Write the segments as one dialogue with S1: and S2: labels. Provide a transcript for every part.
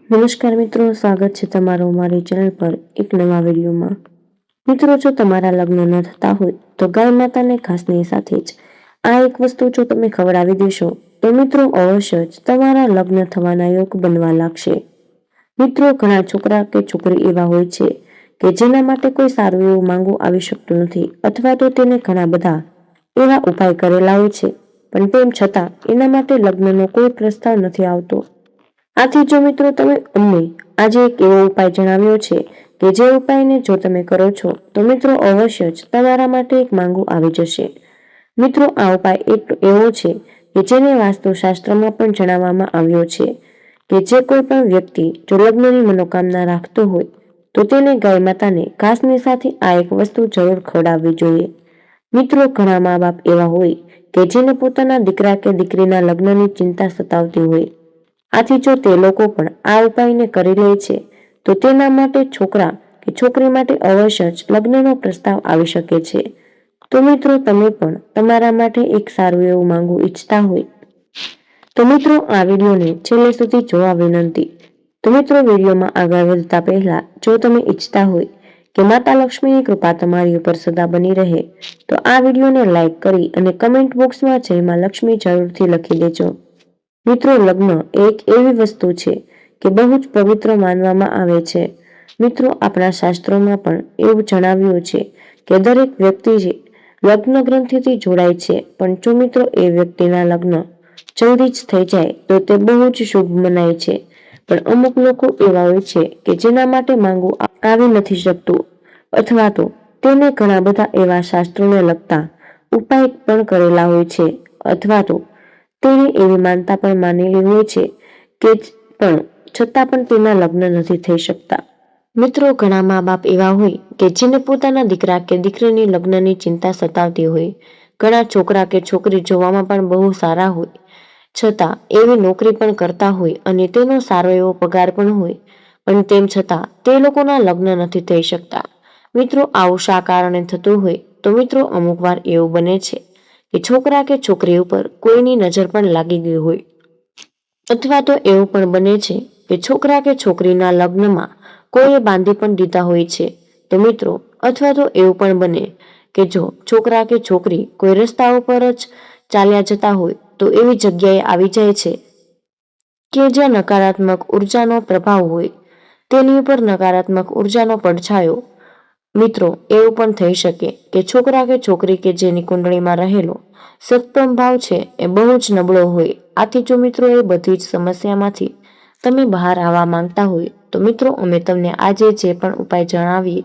S1: નમસ્કાર મિત્રો, સ્વાગત છે તમારું મારી ચેનલ પર એક નવા વિડીયોમાં। મિત્રો, જો તમારા લગ્ન ન થતા હોય તો ગાય માતાને ઘાસની સાથે જ આ એક વસ્તુ જો તમે ખવડાવી દેશો તો મિત્રો અવશ્ય જ તમારા લગ્ન થવાના યોગ બનવા લાગશે। મિત્રો, ઘણા છોકરા કે છોકરી એવા હોય છે કે જેના માટે કોઈ સારું એવું માંગુ આવી શકતું નથી, અથવા તો તેને ઘણા બધા એવા ઉપાય કરેલા હોય છે, પણ તેમ છતાં એના માટે લગ્નનો કોઈ પ્રસ્તાવ નથી આવતો। આથી જો મિત્રો તમે અમને આજે એક એવો ઉપાય જણાવ્યો છે કે જે ઉપાયને જો તમે કરો છો તો મિત્રો અવશ્ય જ તમારા માટે એક માંગુ આવી જશે। મિત્રો, આ ઉપાય એક એવો છે કે જેને વાસ્તુશાસ્ત્રમાં પણ જણાવવામાં આવ્યો છે કે જે કોઈ પણ વ્યક્તિ જો લગ્નની મનોકામના રાખતો હોય તો તેને ગાય માતાને ઘાસની સાથે આ એક વસ્તુ જરૂર ખવડાવવી જોઈએ। મિત્રો, ઘણા મા બાપ એવા હોય કે જેને પોતાના દીકરા કે દીકરીના લગ્નની ચિંતા સતાવતી હોય, આથી જો તે લોકો પણ આ ઉપાયને કરી લે છે તો તેના માટે છોકરા કે છોકરી માટે અવશ્ય જ લગ્નનો પ્રસ્તાવ આવી શકે છે। તો મિત્રો, તમે પણ તમારા માટે એક સારું એવું માંગવું ઈચ્છતા હોય તો મિત્રો આ વિડીયોને છેલ્લે સુધી જોવા વિનંતી। તો મિત્રો, વિડીયોમાં આગળ વધતા પહેલા જો તમે ઈચ્છતા હોય કે માતા લક્ષ્મીની કૃપા તમારી ઉપર સદા બની રહે તો આ વિડીયોને લાઈક કરી અને કમેન્ટ બોક્સમાં જય માં લક્ષ્મી જરૂરથી લખી દેજો। મિત્રો, લગ્ન એક એવી વસ્તુ છે કે બહુ જ પવિત્ર માનવામાં આવે છે। મિત્રો, આપણા શાસ્ત્રોમાં પણ એવું જણાવ્યું છે કે દરેક વ્યક્તિ જે લગ્ન ગ્રંથિથી જોડાય છે, પણ જો મિત્રો એ વ્યક્તિના લગ્ન જલ્દી જ થઈ જાય તો તે બહુ જ શુભ મનાય છે। પણ અમુક લોકો એવા હોય છે કે જેના માટે માંગુ આવી નથી શકતું, અથવા તો તેને ઘણા બધા એવા શાસ્ત્રોને લગતા ઉપાય પણ કરેલા હોય છે, અથવા તો તેને એવી માનતા પણ માનેલી હોય છે કે પણ છતાં પણ તેના લગ્ન નથી થઈ શકતા। મિત્રો, ઘણા મા બાપ એવા હોય કે જેને પોતાના દીકરા કે દીકરીની લગ્નની ચિંતા સતાવતી હોય। ઘણા છોકરા કે છોકરી જોવામાં પણ બહુ સારા હોય, છતાં એવી નોકરી પણ કરતા હોય અને તેનો સારો એવો પગાર પણ હોય, પણ તેમ છતાં તે લોકોના લગ્ન નથી થઈ શકતા। મિત્રો, આવું શા કારણે થતું હોય તો મિત્રો અમુક વાર એવું બને છે કે છોકરા કે છોકરી ઉપર કોઈની નજર પણ લાગી ગઈ હોય, અથવા તો એવું પણ બને છે કે છોકરા કે છોકરીના લગ્નમાં કોઈએ બાંધી પણ દીધા હોય છે। તો મિત્રો, અથવા તો એવું પણ બને કે જો છોકરા કે છોકરી કોઈ રસ્તા ઉપર જ ચાલ્યા જતા હોય તો એવી જગ્યાએ આવી જાય છે કે જ્યાં નકારાત્મક ઉર્જાનો પ્રભાવ હોય, તેની ઉપર નકારાત્મક ઉર્જાનો પડછાયો। મિત્રો, એવું પણ થઈ શકે કે છોકરા કે છોકરી કે જેની કુંડળીમાં રહેલો સપ્તમ ભાવ છે એ બહુ જ નબળો હોય। આથી જો મિત્રો એ બધી જ સમસ્યામાંથી તમે બહાર આવવા માંગતા હોય તો મિત્રો અમે તમને આજે જે પણ ઉપાય જણાવીએ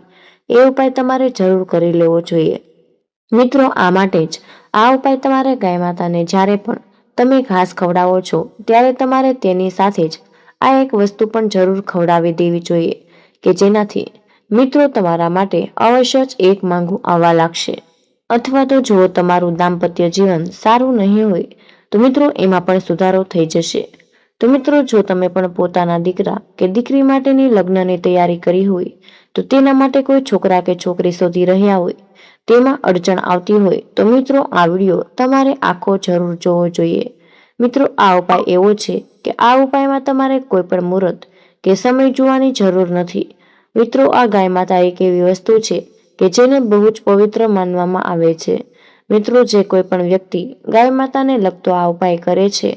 S1: એ ઉપાય તમારે જરૂર કરી લેવો જોઈએ। મિત્રો, આ માટે જ આ ઉપાય તમારે ગાય માતાને જ્યારે પણ તમે ઘાસ ખવડાવો છો ત્યારે તમારે તેની સાથે જ આ એક વસ્તુ પણ જરૂર ખવડાવી દેવી જોઈએ કે જેનાથી મિત્રો તમારા માટે અવશ્ય જ એક માંગુ આવવા લાગશે। અથવા તો જો તમારું દાંપત્ય જીવન સારું નહીં હોય તો મિત્રો એમાં પણ સુધારો થઈ જશે। તો મિત્રો, જો તમે પણ પોતાના દીકરા કે દીકરી માટેની લગ્નની તૈયારી કરી હોય તો તેના માટે કોઈ છોકરા કે છોકરી શોધી રહ્યા હોય, તેમાં અડચણ આવતી હોય તો મિત્રો આ વિડીયો તમારે આખો જરૂર જોવો જોઈએ। મિત્રો, આ ઉપાય એવો છે કે આ ઉપાયમાં તમારે કોઈ પણ મુહૂર્ત કે સમય જોવાની જરૂર નથી। મિત્રો, આ ગાય માતા એક એવી વસ્તુ છે કે જેને બહુ જ પવિત્ર માનવામાં આવે છે। મિત્રો, જે કોઈ પણ વ્યક્તિ ગાય માતાને લગતો આ ઉપાય કરે છે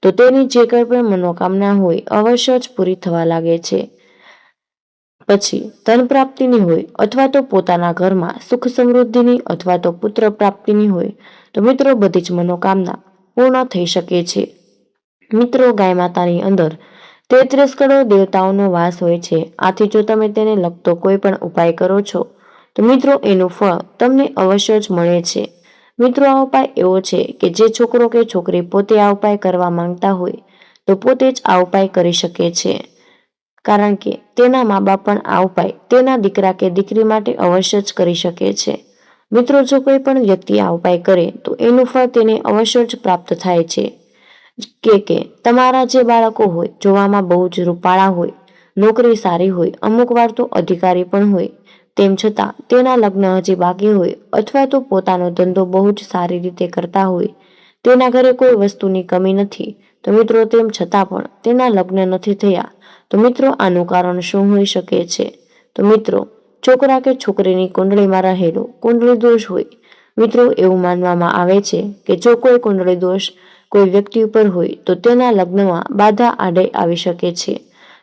S1: તો તેની જે કોઈ પણ મનોકામના હોય અવશ્ય જ પૂરી થવા લાગે છે। પછી ધન પ્રાપ્તિની હોય, અથવા તો પોતાના ઘરમાં સુખ સમૃદ્ધિની અથવા તો પુત્ર પ્રાપ્તિની હોય તો મિત્રો બધી જ મનોકામના પૂર્ણ થઈ શકે છે। મિત્રો, ગાય માતાની અંદર 33 કરોડ દેવતાઓનો વાસ હોય છે। આથી જો તમે તેને લગતો કોઈ પણ ઉપાય કરો છો તો મિત્રો એનું ફળ તમને અવશ્ય જ મળે છે। મિત્રો, આ ઉપાય એવો છે કે જે છોકરો કે છોકરી પોતે આ ઉપાય કરવા માંગતા હોય તો પોતે જ આ ઉપાય કરી શકે છે, કારણ કે તેના મા બાપ પણ આ ઉપાય તેના દીકરા કે દીકરી માટે અવશ્ય જ કરી શકે છે। મિત્રો, જો કોઈ પણ વ્યક્તિ આ ઉપાય કરે તો એનું ફળ તેને અવશ્ય જ પ્રાપ્ત થાય છે। કે તમારા જે બાળકો હોય જોવામાં બહુ જ રૂપાળા હોય, નોકરી સારી હોય, અમુક વાર તો અધિકારી પણ હોય, તેમ છતાં તેના લગ્ન હજી બાકી હોય, અથવા તો પોતાનો ધંધો બહુ જ સારી રીતે કરતા હોય, તેના ઘરે કોઈ વસ્તુની કમી નથી, તો મિત્રો તેમ છતાં પણ તેના લગ્ન નથી થયા તો મિત્રો આનું કારણ શું હોઈ શકે છે? તો મિત્રો છોકરા કે છોકરીની કુંડળીમાં રહેલો કુંડળી દોષ હોય. મિત્રો એવું માનવામાં આવે છે કે જો કોઈ કુંડળી દોષ કોઈ વ્યક્તિ ઉપર હોય તો તેના લગ્નમાં બાધા આડે આવી શકે છે.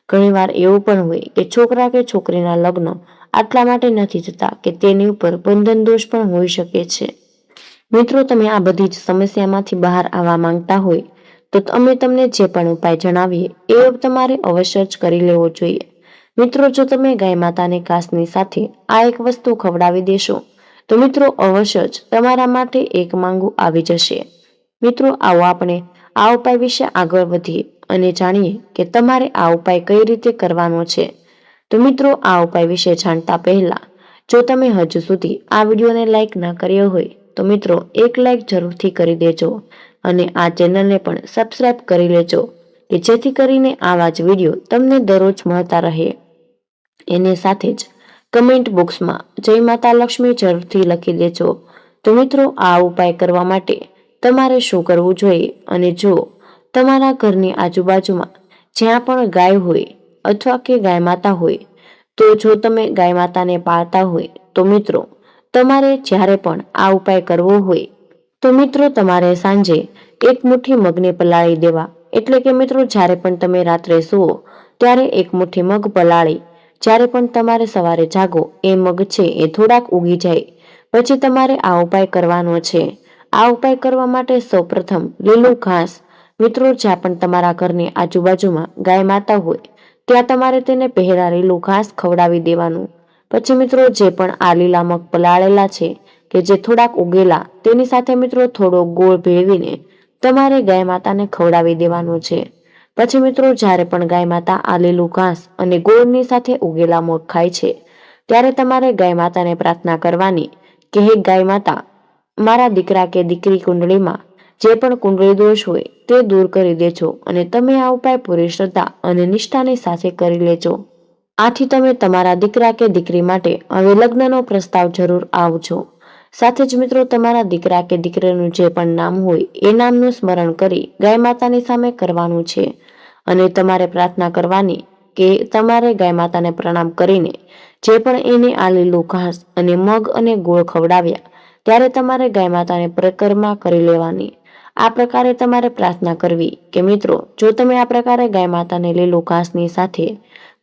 S1: ઘણીવાર એવું પણ હોય કે છોકરા કે છોકરીના લગ્ન આટલા માટે નથી થતા કે તેની ઉપર બંધન દોષ પણ હોઈ શકે છે. મિત્રો તમે આ બધી જ સમસ્યામાંથી બહાર આવવા માંગતા હોય તો અમે તમને જે પણ ઉપાય જણાવીએ એ તમારે અવશ્ય જ કરી લેવો જોઈએ. મિત્રો જો તમે ગાય માતાને ઘાસની સાથે આ એક વસ્તુ ખવડાવી દેશો તો મિત્રો અવશ્ય જ તમારા માટે એક માંગુ આવી જશે. મિત્રો આવો આપણે આ ઉપાય વિશે આગળ વધીએ અને જાણીએ કે તમારે આ ઉપાય કઈ રીતે કરવાનો છે. તો મિત્રો આ ઉપાય વિશે જાણતા પહેલા જો તમે હજુ સુધી આ વિડીયોને લાઈક ના કર્યો હોય તો મિત્રો એક લાઈક જરૂરથી કરી દેજો અને આ ચેનલને પણ સબસ્ક્રાઇબ કરી લેજો કે જેથી કરીને આવા જ વિડીયો તમને દરરોજ મળતા રહે. એની સાથે જ કમેન્ટ બોક્સમાં જય માતા લક્ષ્મી જરૂરથી લખી દેજો. તો મિત્રો આ ઉપાય કરવા માટે તમારે શું કરવું જોઈએ અને જો તમારા ઘરની આજુબાજુમાં જ્યાં પણ ગાય હોય અથવા કે ગાય માતા હોય તો જો તમે ગાય માતાને પાળતા હોય તો મિત્રો તમારે જ્યારે પણ આ ઉપાય કરવો હોય તો મિત્રો તમારે સાંજે એક મુઠ્ઠી મગને પલાળી દેવા. એટલે કે મિત્રો જ્યારે પણ તમે રાત્રે સૂવો ત્યારે એક મુઠ્ઠી મગ પલાળી જ્યારે પણ તમારે સવારે જાગો એ મગ છે એ થોડાક ઉગી જાય પછી તમારે આ ઉપાય કરવાનો છે. આ ઉપાય કરવા માટે સૌપ્રથમ લીલું ઘાસ મિત્રો જ્યાં પણ તમારા ઘરની આજુબાજુમાં ગાય માતા હોય ત્યાં તમારે તેને પહેલા લીલું ઘાસ ખવડાવી દેવાનું. પછી મિત્રો જે પણ આ લીલા મગ પલાળેલા છે કે જે થોડાક ઉગેલા તેની સાથે મિત્રો થોડો ગોળ ભેળવીને તમારે ગાય માતાને ખવડાવી દેવાનું છે. પછી મિત્રો જ્યારે પણ ગાય માતા આ લીલું ઘાસ અને ગોળની સાથે ઉગેલા મગ ખાય છે ત્યારે તમારે ગાય માતાને પ્રાર્થના કરવાની કે હે ગાય માતા, મારા દીકરા કે દીકરી કુંડળીમાં જે પણ કુંડળી દોષ હોય તે દૂર કરી દેજો અને તમે આ ઉપાય પૂરી શ્રદ્ધા અને નિષ્ઠાની સાથે કરી લેજો. આથી તમે તમારા દીકરા કે દીકરી માટે હવે લગ્નનો પ્રસ્તાવ જરૂર આવજો. સાથે જ મિત્રો તમારા દીકરા કે દીકરીનું જે પણ નામ હોય એ નામનું સ્મરણ કરી ગાય માતાની સામે કરવાનું છે અને તમારે પ્રાર્થના કરવાની કે તમારે ગાય માતાને પ્રણામ કરીને જે પણ એને આ લીલું ઘાસ અને મગ અને ગોળ ખવડાવ્યા ત્યારે તમારે ગાય માતાને પરિક્રમા કરી લેવાની. આ પ્રકારે તમારે પ્રાર્થના કરવી કે મિત્રો જો તમે આ પ્રકારે ગાય માતાને લીલું ઘાસની સાથે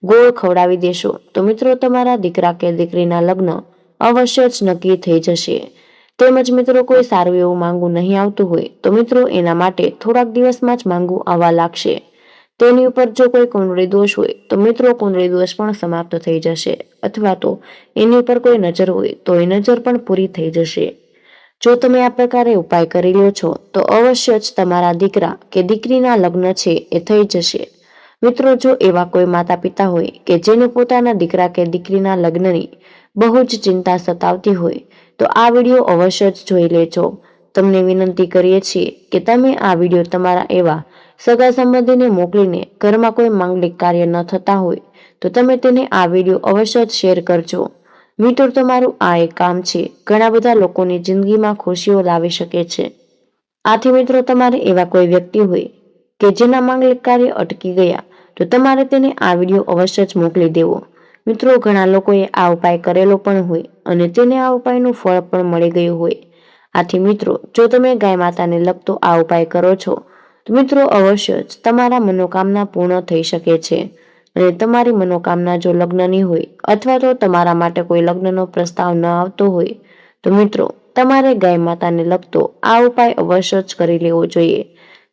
S1: ગોળ ખવડાવી દેશો તો મિત્રો તમારા દીકરા કે દીકરીના લગ્ન અવશ્ય જ નક્કી થઈ જશે. તેમજ મિત્રો કોઈ સારું એવું માંગુ નહીં આવતું હોય તો મિત્રો એના માટે થોડાક દિવસમાં જ માંગુ આવવા લાગશે. તેની ઉપર જો કોઈ કુંડળી દોષ હોય તો મિત્રો કુંડળી દોષ પણ સમાપ્ત થઈ જશે અથવા તો એની ઉપર કોઈ નજર હોય તો એ નજર પણ પૂરી થઈ જશે. જો તમે આ પ્રકારે ઉપાય કરી લ્યો છો તો અવશ્ય જ તમારા દીકરા કે દીકરીના લગ્ન છે એ થઈ જશે. મિત્રો જો એવા કોઈ માતા પિતા હોય કે જેને પોતાના દીકરા કે દીકરીના લગ્નની બહુ જ ચિંતા સતાવતી હોય તો આ વિડીયો અવશ્ય જ જોઈ લેજો. તમને વિનંતી કરીએ છીએ કે તમે આ વિડીયો તમારા એવા સગા સંબંધીને મોકલીને ઘરમાં કોઈ માંગલિક કાર્ય ન થતા હોય તો તમે તેને આ વિડીયો અવશ્ય જ શેર કરજો. મિત્રો તમારું આ એક કામ છે ઘણા બધા લોકોની જિંદગીમાં ખુશીઓ લાવી શકે છે. આથી મિત્રો તમારે એવા કોઈ વ્યક્તિ હોય કે જેના માંગલિક કાર્ય અટકી ગયા તો તમારે તેને આ વિડીયો અવશ્ય જ મોકલી દેવો. મિત્રો ઘણા લોકોએ આ ઉપાય કરેલો પણ હોય અને તેને આ ઉપાયનું ફળ પણ મળી ગયું હોય. આથી મિત્રો જો તમે ગાય માતાને લગતો આ ઉપાય કરો છો તો મિત્રો અવશ્ય જ તમારા મનોકામના પૂર્ણ થઈ શકે છે અને તમારી મનોકામના જો લગ્નની હોય અથવા તો તમારા માટે કોઈ લગ્નનો પ્રસ્તાવ ન આવતો હોય તો મિત્રો તમારે ગાય માતાને લગતો આ ઉપાય અવશ્ય જ કરી લેવો જોઈએ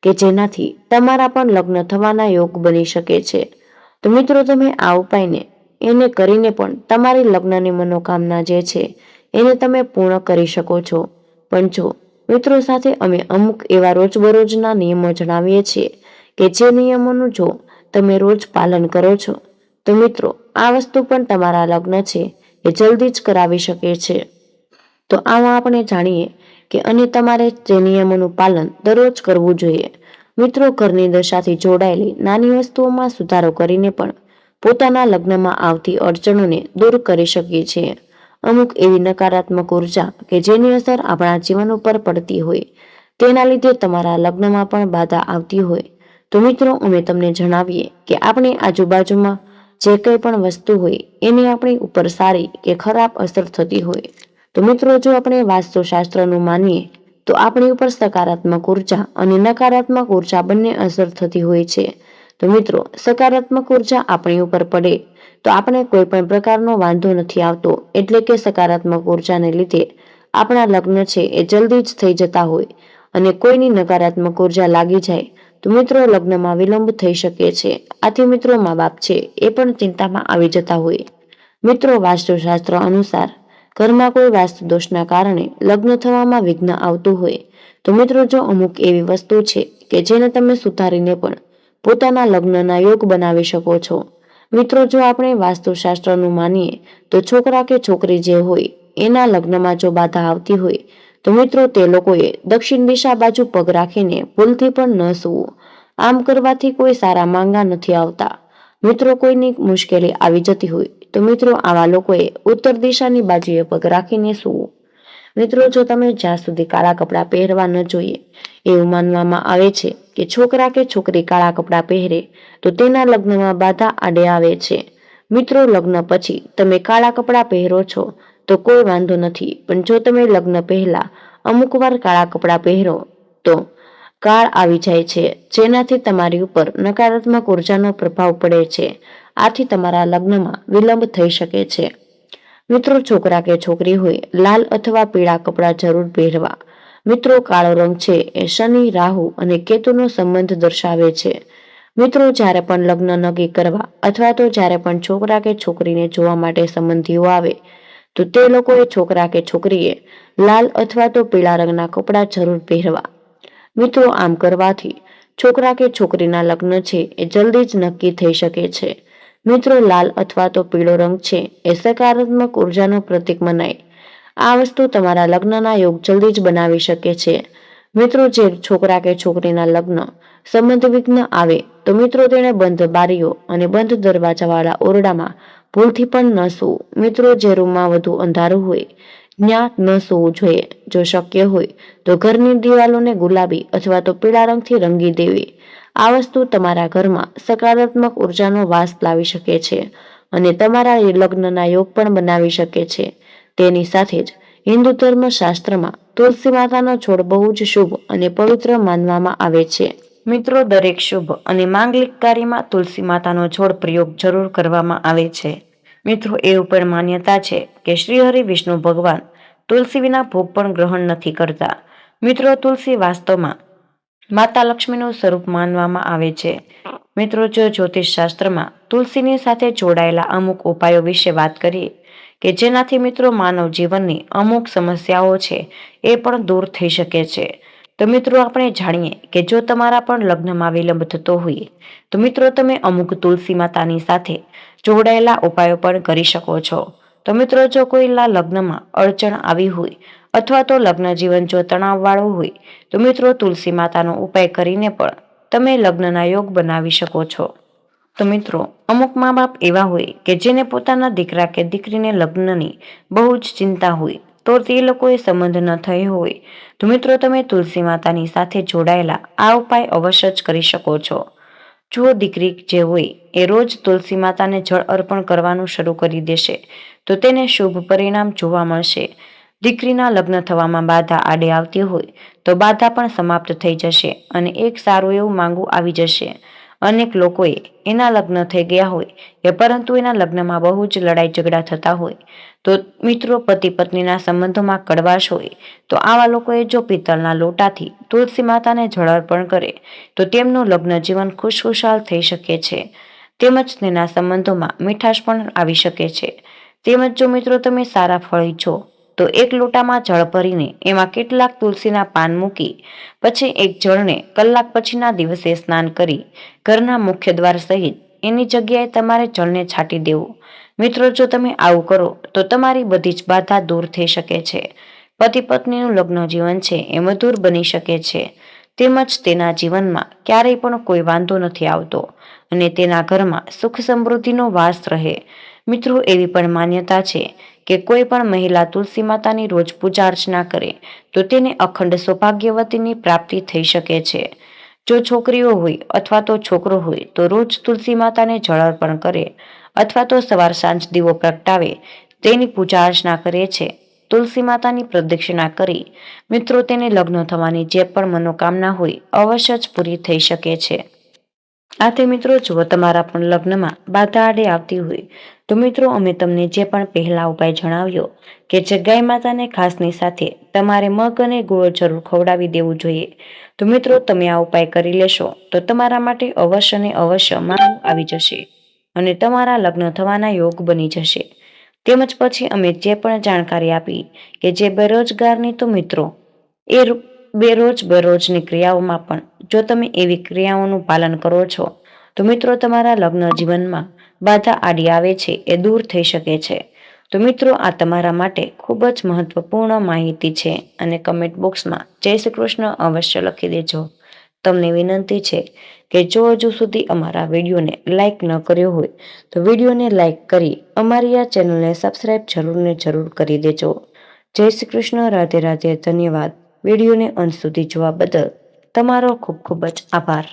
S1: કે જેનાથી તમારા પણ લગ્ન થવાના યોગ બની શકે છે. તો મિત્રો તમે આ ઉપાયને એને કરીને પણ તમારી લગ્નની મનોકામના જે છે એને તમે પૂર્ણ કરી શકો છો. પણ જો મિત્રો સાથે અમે અમુક એવા રોજબરોજના નિયમો જણાવીએ છીએ કે જે નિયમોનું જો તમે રોજ પાલન કરો છો તો મિત્રો આ વસ્તુ પણ તમારા લગ્ન છે એ જલ્દી જ કરાવી શકે છે. તો આમાં આપણે જાણીએ કે અને તમારે જે નિયમોનું પાલન દરરોજ કરવું જોઈએ. મિત્રો ઘરની દશાથી જોડાયેલી નાની વસ્તુઓમાં સુધારો કરીને પણ પોતાના લગ્નમાં આવતી અડચણોને દૂર કરી શકીએ છીએ. અમુક એવી નકારાત્મક ઉર્જા કે જેની અસર આપણા જીવન ઉપર પડતી હોય તેના લીધે તમારા લગ્નમાં પણ બાધા આવતી હોય તો મિત્રો અમે તમને જણાવીએ કે આપણી આજુબાજુમાં જે કંઈ પણ વસ્તુ હોય એની આપણી ઉપર સારી કે ખરાબ અસર થતી હોય. તો મિત્રો જો આપણે વાસ્તુશાસ્ત્રનું માનીએ તો આપણી ઉપર સકારાત્મક ઉર્જા અને નકારાત્મક ઉર્જા બંને અસર થતી હોય છે. તો મિત્રો સકારાત્મક ઉર્જા આપણી ઉપર પડે તો આપણે કોઈ પણ પ્રકારનો વાંધો નથી આવતો, એટલે કે સકારાત્મક ઉર્જાને લીધે આપણા લગ્ન છે એ જલ્દી જ થઈ જતા હોય અને કોઈની નકારાત્મક ઉર્જા લાગી જાય તો મિત્રો લગ્નમાં વિલંબ થઈ શકે છે. આથી મિત્રો મા બાપ છે એ પણ ચિંતામાં આવી જતા હોય. મિત્રો વાસ્તુશાસ્ત્ર અનુસાર ઘરમાં કોઈ વાસ્તુ દોષના કારણે લગ્ન થવામાં વિઘ્ન આવતું હોય તો મિત્રો જો અમુક એવી વસ્તુ છે કે જેને તમે સુધારીને પણ પોતાના લગ્નના યોગ બનાવી શકો છો. મિત્રો જો આપણે વાસ્તુશાસ્ત્રનું માનીએ તો છોકરા કે છોકરી જે હોય એના લગ્નમાં જો બાધા આવતી હોય તો મિત્રો તે લોકોએ દક્ષિણ દિશા બાજુ પગ રાખીને ભૂલથી પણ ન સૂવું. આમ કરવાથી કોઈ સારા માંગા નથી આવતા. મિત્રો કોઈની મુશ્કેલી આવી જતી હોય તો મિત્રો આવા લોકોએ ઉત્તર દિશાની બાજુએ પગ રાખીને સૂવું. મિત્રો જો તમે જ્યાં સુધી કાળા કપડાં પહેરવા ન જોઈએ, એવું માનવામાં આવે છે કે છોકરા કે છોકરી કાળા કપડાં પહેરે તો તેના લગ્નમાં બાધા આડે આવે છે. મિત્રો લગ્ન પછી તમે કાળા કપડાં પહેરો છો તો કોઈ વાંધો નથી, પણ જો તમે લગ્ન પહેલા અમુક વાર કાળા કપડાં પહેરો તો કાળ આવી જાય છે, જેનાથી તમારી ઉપર નકારાત્મક ઉર્જાનો પ્રભાવ પડે છે. આથી તમારા લગ્નમાં વિલંબ થઈ શકે છે. મિત્રો છોકરા કે છોકરી હોય લાલ અથવા પીળા કપડાં જરૂર પહેરવા. મિત્રો કાળો રંગ છે એ શનિ, રાહુ અને કેતુનો સંબંધ દર્શાવે છે. મિત્રો જ્યારે પણ લગ્ન નક્કી કરવા અથવા તો જ્યારે પણ છોકરા કે છોકરીને જોવા માટે સંબંધીઓ આવે તો તે લોકોએ છોકરા કે છોકરીએ લાલ અથવા તો પીળા રંગના કપડાં જરૂર પહેરવા. મિત્રો આમ કરવાથી છોકરા કે છોકરીના લગ્ન છે એ જલ્દી જ નક્કી થઈ શકે છે. મિત્રો લાલ અથવા તો પીળો રંગ છે એ સકારાત્મક ઉર્જાનું પ્રતીક મનાય. આ વસ્તુ તમારા લગ્નના યોગ જલ્દી જ બનાવી શકે છે. મિત્રો જે છોકરા કે છોકરીના લગ્ન સંબંધ વિઘ્ન આવે તો મિત્રો તેને બંધ બારીઓ અને બંધ દરવાજાવાળા ઓરડામાં ભૂલથી પણ ન સૂવું. મિત્રો જે રૂમમાં વધુ અંધારું હોય ત્યાં ન સૂવું જોઈએ. જો શક્ય હોય તો ઘરની દિવાલોને ગુલાબી અથવા તો પીળા રંગથી રંગી દેવી. આ વસ્તુ તમારા ઘરમાં સકારાત્મક ઉર્જાનો વાસ લાવી શકે છે અને તમારા લગ્નના યોગ પણ બનાવી શકે છે. તેની સાથે જ હિન્દુ ધર્મશાસ્ત્રમાં તુલસી માતાનો છોડ બહુ જ શુભ અને પવિત્ર માનવામાં આવે છે. મિત્રો દરેક શુભ અને માંગલિક કાર્યમાં તુલસી માતાનો છોડ પ્રયોગ જરૂર કરવામાં આવે છે. મિત્રો એવું પણ માન્યતા છે કે શ્રી હરિ વિષ્ણુ ભગવાન તુલસી વિના ભોગ પણ ગ્રહણ નથી કરતા. મિત્રો તુલસી વાસ્તવમાં માતા લક્ષ્મીનું સ્વરૂપ માનવામાં આવે છે. મિત્રો જો જ્યોતિષ શાસ્ત્રમાં તુલસીની સાથે જોડાયેલા અમુક ઉપાયો વિશે વાત કરીએ કે જેનાથી મિત્રો માનવ જીવનની અમુક સમસ્યાઓ છે એ પણ દૂર થઈ શકે છે. તો મિત્રો આપણે જાણીએ કે જો તમારા પણ લગ્નમાં વિલંબ થતો હોય તો મિત્રો તમે અમુક તુલસી માતાની સાથે જોડાયેલા ઉપાયો પણ કરી શકો છો. તો મિત્રો જો કોઈના લગ્નમાં અડચણ આવી હોય અથવા તો લગ્ન જીવન જો તણાવવાળું હોય તો મિત્રો તુલસી માતાનો ઉપાય કરીને પણ તમે લગ્નના યોગ બનાવી શકો છો. તો મિત્રો અમુક મા બાપ એવા હોય કે જેને પોતાના દીકરા કે દીકરીને લગ્નની બહુ જ ચિંતા હોય તો તે લોકોએ સંબંધ ન થયો હોય તો મિત્રો તમે તુલસી માતાની સાથે જોડાયેલા આ ઉપાય અવશ્ય જ કરી શકો છો. જો દીકરી જે હોય એ રોજ તુલસી માતાને જળ અર્પણ કરવાનું શરૂ કરી દેશે તો તેને શુભ પરિણામ જોવા મળશે. દીકરીના લગ્ન થવામાં બાધા આડે આવતી હોય તો બાધા પણ સમાપ્ત થઈ જશે અને એક સારું એવું માંગુ આવી જશે. અનેક લોકોએ એના લગ્ન થઈ ગયા હોય કે પરંતુ એના લગ્નમાં બહુ જ લડાઈ ઝઘડા થતા હોય તો મિત્રો પતિ પત્નીના સંબંધોમાં કડવાશ હોય તો આવા લોકોએ જો પિત્તળના લોટાથી તુલસી માતાને જળ અર્પણ કરે તો તેમનું લગ્ન જીવન ખુશખુશાલ થઈ શકે છે. તેમજ તેના સંબંધોમાં મીઠાશ પણ આવી શકે છે. તેમજ જો મિત્રો તમે સારા ફળ ઈચ્છો તો એક લોટામાં જળ ભરીને એમાં કેટલાક તુલસીના પાન મૂકી પછી એક જળને કલાક પછીના દિવસે સ્નાન કરી ઘરના મુખ્ય દ્વાર સહિત એની જગ્યાએ તમારે જળને છાંટી દેવું. મિત્રો જો તમે આવું કરો તો તમારી બધી જ બાધા દૂર થઈ શકે છે. પતિ પત્નીનું લગ્ન જીવન છે એ મધુર બની શકે છે. તેમજ તેના જીવનમાં ક્યારેય પણ કોઈ વાંધો નથી આવતો અને તેના ઘરમાં સુખ સમૃદ્ધિનો વાસ રહે. મિત્રો એવી પણ માન્યતા છે કે કોઈ પણ મહિલા તુલસી માતાની રોજ પૂજા અર્ચના કરે તો તેને અખંડ સૌભાગ્યવતીની પ્રાપ્તિ થઈ શકે છે.
S2: જો છોકરીઓ હોય અથવા તો છોકરો હોય તો રોજ તુલસી માતાને જળ અર્પણ કરે અથવા તો સવાર સાંજ દીવો પ્રગટાવે, તેની પૂજા અર્ચના કરે છે. તુલસી માતાની પ્રદક્ષિણા કરી મિત્રો તેને લગ્ન થવાની જે પણ મનોકામના હોય અવશ્ય જ પૂરી થઈ શકે છે. આથી મિત્રો જો તમારા પણ લગ્નમાં બાધા આડે આવતી હોય તો મિત્રો અમે તમને જે પણ પહેલા ઉપાય જણાવ્યો કે જે ગાય માતાને ખાસની સાથે તમારે મગ અને ગોળ જરૂર ખવડાવી દેવું જોઈએ. તો મિત્રો તમે આ ઉપાય કરી લેશો તો તમારા માટે અવશ્ય ને અવશ્ય માન આવી જશે અને તમારા લગ્ન થવાના યોગ બની જશે. તેમજ પછી અમે જે પણ જાણકારી આપી કે જે બેરોજગારની તો મિત્રો એ બેરોજની ક્રિયાઓમાં પણ જો તમે એવી ક્રિયાઓનું પાલન કરો છો તો મિત્રો તમારા લગ્ન જીવનમાં બાધા આડી આવે છે એ દૂર થઈ શકે છે. તો મિત્રો આ તમારા માટે ખૂબ જ મહત્વપૂર્ણ માહિતી છે અને કમેન્ટ બોક્સમાં જય શ્રી કૃષ્ણ અવશ્ય લખી દેજો. તમને વિનંતી છે કે જો હજુ સુધી અમારા વિડીયોને લાઈક ન કર્યો હોય તો વિડીયોને લાઈક કરી અમારી આ ચેનલને સબસ્ક્રાઈબ જરૂર કરી દેજો. જય શ્રી કૃષ્ણ. રાધે રાધે. ધન્યવાદ. વિડીયોને અંત સુધી જોવા બદલ તમારો ખૂબ ખૂબ જ આભાર.